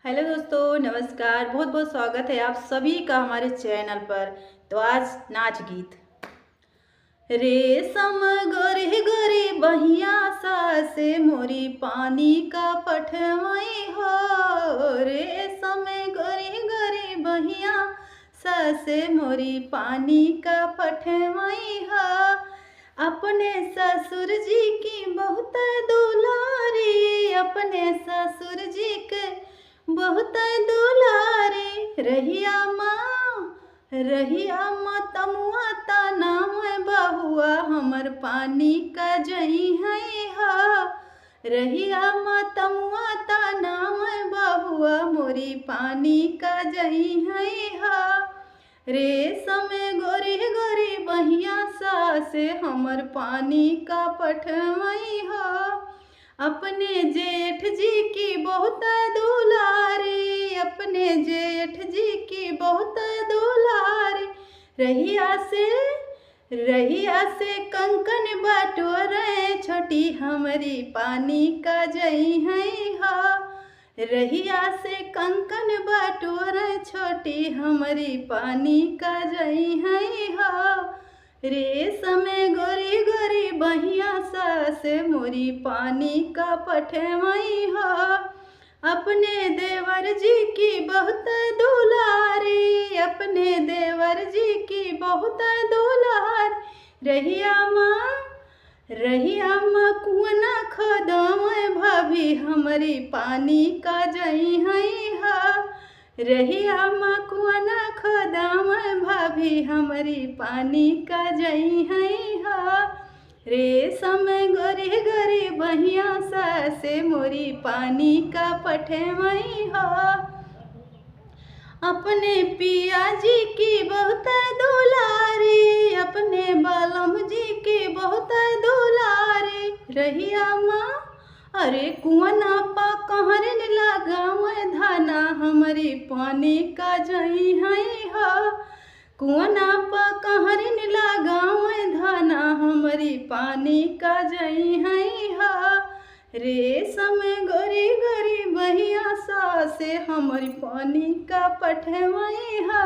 Hello दोस्तों, नमस्कार। बहुत बहुत स्वागत है आप सभी का हमारे चैनल पर। तो आज नाच गीत। रेशम गोरी गोरी बहिया सासे मोरी पानी का पठवई हो। रेशम गोरी गोरी बहिया सासे मोरी पानी का पठवई हो। अपने ससुर जी की बहुत दुलारी, अपने ससुर जी के बहुत दुलारी। रहिया माँ तमुआ ता नाम बहुआ हमर पानी का जई है हा। रहिया माँ तमुआ ता नाम बहुआ मोरी पानी का जई है हा। रेशम गोरी गोरी बहिया सासे हमर पानी का पठवई हो। अपने जेठ जी की बहुत दुलारी, अपने जेठ जी की बहुत दुलारी। रहिया से कंकन बटोरे छोटी हमारी पानी का जई है हा। रहिया से कंकन बटोरे छोटी हमारी पानी का जई है हा। रेशम गोरी गोरी बहिया सासे मोरी पानी का पठवई हो। अपने देवर जी की बहुत दुलारी, अपने देवर जी की बहुत दुलारी। रहिया माँ कुआं खोदम भाभी हमारी पानी का जई है हा। रहिया माँ कुआं खोदम भाभी हमारी पानी का जई है हा। रेशम गोरी गोरी बहिया सासे मोरी पानी का पठवई हो। अपने पिया जी की बहुत दुलारी, अपने बालम जी की बहुत दुलारी। रहिया माँ अरे कुआं पा कहरन लगाव धाना हमारी पानी का जई है हा। कुआं पा कहरन लगाव धाना हमारी पानी का जई है हा। रेशम गोरी गोरी बहिया सासे हमारी पानी का पठवई हा।